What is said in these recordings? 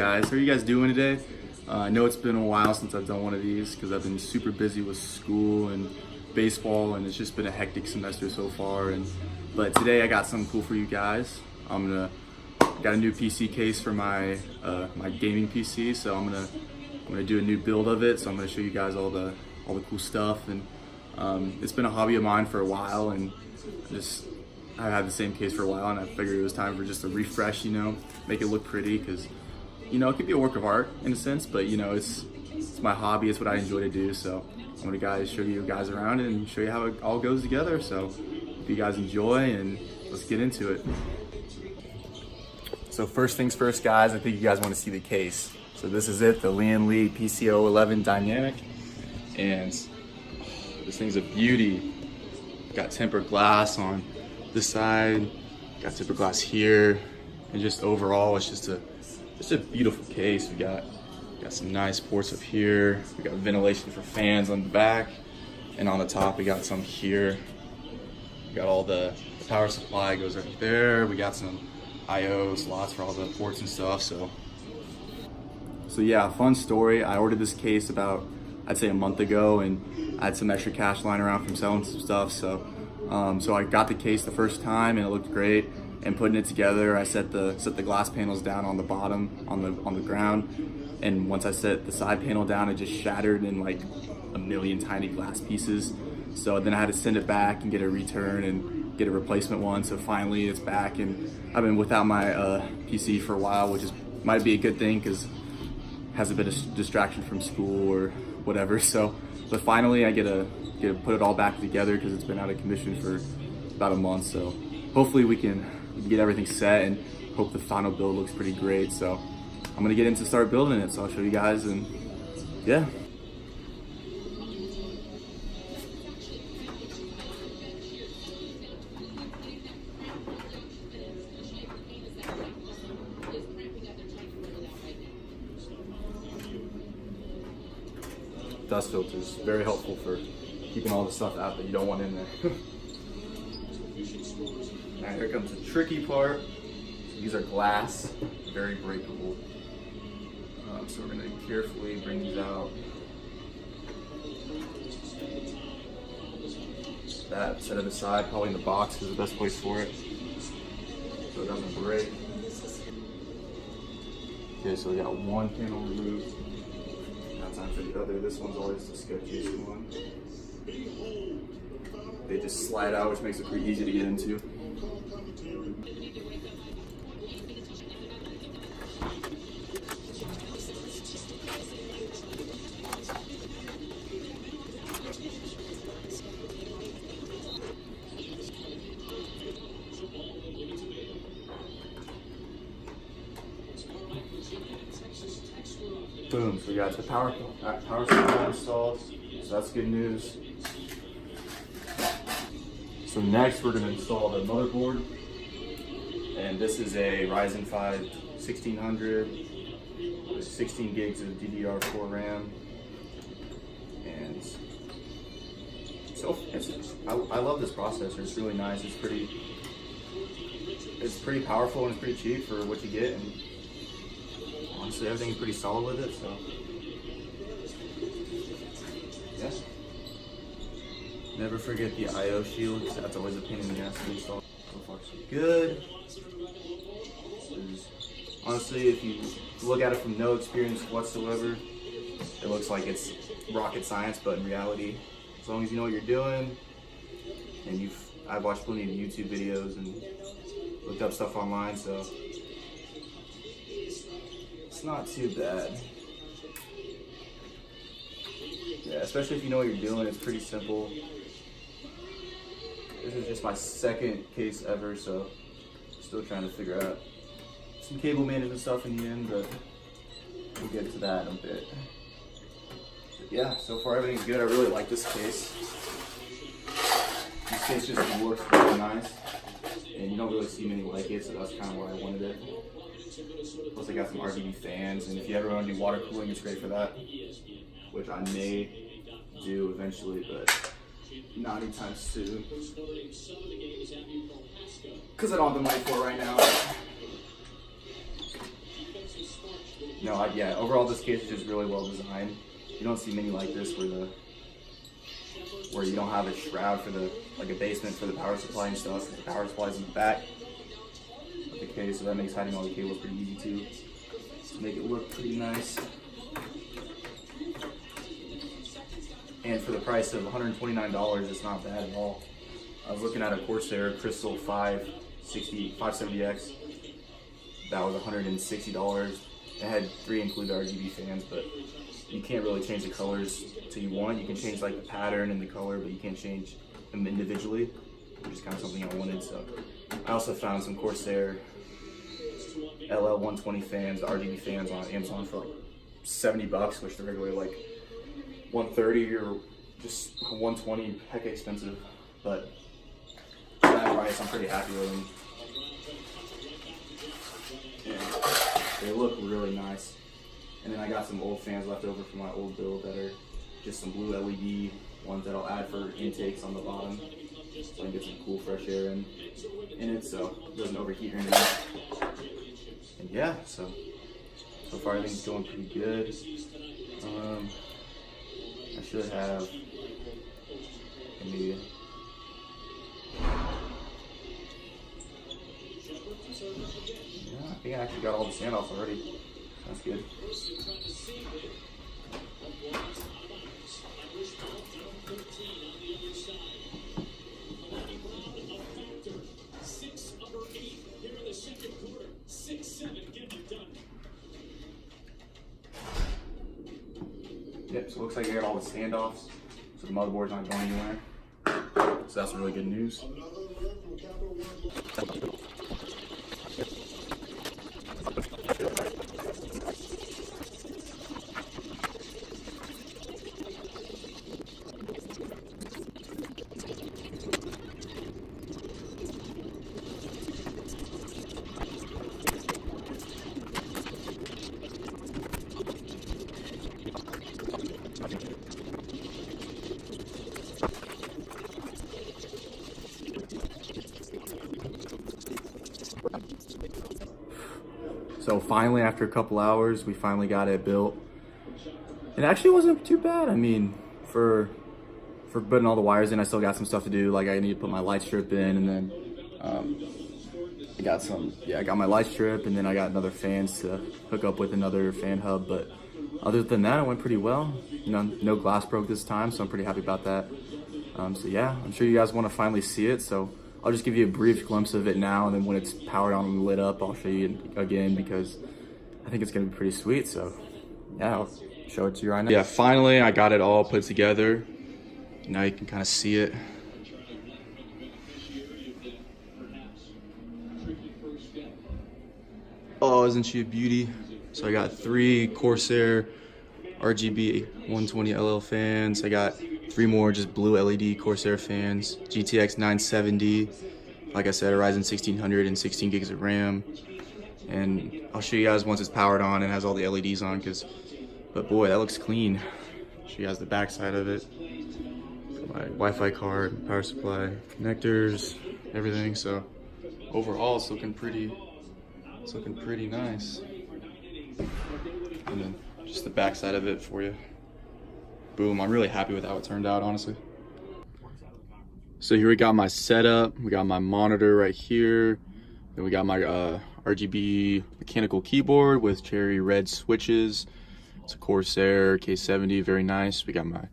guys? How are you guys doing today? I know it's been a while since I've done one of these because I've been super busy with school and baseball, and it's just been a hectic semester so far. But today I got something cool for you guys. Got a new PC case for my my gaming PC, so I'm gonna do a new build of it. So I'm gonna show you guys all the cool stuff. And it's been a hobby of mine for a while, and I've had the same case for a while, and I figured it was time for just a refresh, make it look pretty, because, it could be a work of art in a sense, but, it's my hobby, it's what I enjoy to do, so I'm gonna show you guys around and show you how it all goes together, so hope you guys enjoy, and let's get into it. So first things first, guys, I think you guys want to see the case. So this is it, the Lian PC-O11 Dynamic, and this thing's a beauty. Got tempered glass on this side, got tempered glass here, and just overall it's just a beautiful case. We got some nice ports up here, we got ventilation for fans on the back, and on the top we got some here. We got all the power supply goes right there. We got some I/O slots for all the ports and stuff. So yeah, fun story. I ordered this case about, I'd say, a month ago, and I had some extra cash lying around from selling some stuff. So I got the case the first time, and it looked great. And putting it together, I set the glass panels down on the bottom, on the ground. And once I set the side panel down, it just shattered in like a million tiny glass pieces. So then I had to send it back and get a return and get a replacement one. So finally it's back, and I've been without my PC for a while, which might be a good thing because it has a bit of distraction from school or whatever. But finally I get to put it all back together because it's been out of commission for about a month. So hopefully we can get everything set, and hope the final build looks pretty great. So I'm gonna get into start building it. So I'll show you guys, and yeah. Dust filters, very helpful for keeping all the stuff out that you don't want in there. Now here comes the tricky part. So these are glass, very breakable. So we're gonna carefully bring these out. That, set it aside, probably in the box is the best place for it, so it doesn't break. Okay, so we got one panel removed. Now time for the other. This one's always the sketchiest one. They just slide out, which makes it pretty easy to get into. Boom, so we got the power supply installed, so that's good news. So next we're going to install the motherboard, and this is a Ryzen 5 1600 with 16 gigs of DDR4 RAM, and so I love this processor. It's really nice. It's pretty powerful, and it's pretty cheap for what you get, and honestly everything's pretty solid with it. So yeah. Never forget the I/O shield, because that's always a pain in the ass to install. So far so good. Honestly, if you look at it from no experience whatsoever, it looks like it's rocket science, but in reality, as long as you know what you're doing, and I've watched plenty of YouTube videos and looked up stuff online, so it's not too bad. Yeah, especially if you know what you're doing, it's pretty simple. This is just my second case ever, so still trying to figure out some cable management stuff in the end, but we'll get to that in a bit. But yeah, so far everything's good. I really like this case. This case just works really nice, and you don't really see many like it, so that's kind of why I wanted it. Plus I got some RGB fans, and if you ever want to do water cooling, it's great for that, which I may do eventually, but not anytime soon, because I don't have the money for it right now. No, yeah, overall this case is just really well designed. You don't see many like this where you don't have a shroud for like a basement for the power supply and stuff. The power supply's in the back of the case, so that makes hiding all the cables pretty easy too. To make it look pretty nice. And for the price of $129, it's not bad at all. I was looking at a Corsair Crystal 570X. That was $160. It had 3 included RGB fans, but you can't really change the colors till you want. You can change like the pattern and the color, but you can't change them individually, which is kind of something I wanted. So I also found some Corsair LL120 fans, RGB fans on Amazon for like $70, which they're regularly like $130 or just $120, heck expensive. But for that price, I'm pretty happy with them. And they look really nice. And then I got some old fans left over from my old build that are just some blue LED ones that I'll add for intakes on the bottom, so I can get some cool fresh air in it, so it doesn't overheat or anything. And yeah, so far everything's going pretty good. I should have maybe I think I actually got all the standoffs already. That's good. Yep, so it looks like I got all the standoffs, so the motherboard's not going anywhere. So that's really good news. So finally, after a couple hours, we finally got it built. It actually wasn't too bad. I mean, for putting all the wires in, I still got some stuff to do. Like I need to put my light strip in, and then I got my light strip, and then I got another fans to hook up with another fan hub. But other than that, it went pretty well. You know, no glass broke this time, so I'm pretty happy about that. So yeah, I'm sure you guys want to finally see it. So I'll just give you a brief glimpse of it now, and then when it's powered on and lit up, I'll show you again because I think it's gonna be pretty sweet. So yeah, I'll show it to you right now. Yeah, finally I got it all put together. Now you can kind of see it. Oh, isn't she a beauty? So I got 3 Corsair RGB 120 LL fans. I got 3 more just blue LED Corsair fans. GTX 970. Like I said, a Ryzen 1600 and 16 gigs of RAM. And I'll show you guys once it's powered on and has all the LEDs on. But boy, that looks clean. She has the back side of it. My Wi-Fi card, power supply, connectors, everything. So overall, it's looking pretty nice. And then just the back side of it for you. Boom, I'm really happy with how it turned out, honestly. So here we got my setup. We got my monitor right here. Then we got my RGB mechanical keyboard with cherry red switches. It's a Corsair K70, very nice. We got my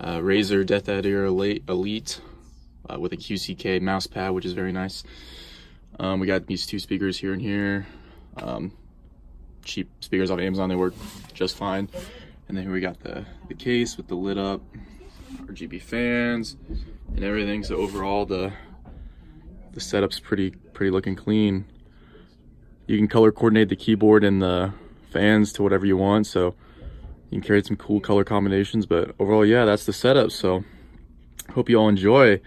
Razer Death Adder Elite with a QCK mouse pad, which is very nice. We got these 2 speakers here and here. Cheap speakers off Amazon, they work just fine. And then here we got the case with the lit up RGB fans and everything. So overall the setup's pretty looking clean. You can color coordinate the keyboard and the fans to whatever you want, so you can create some cool color combinations. But overall, yeah, that's the setup. So hope you all enjoy.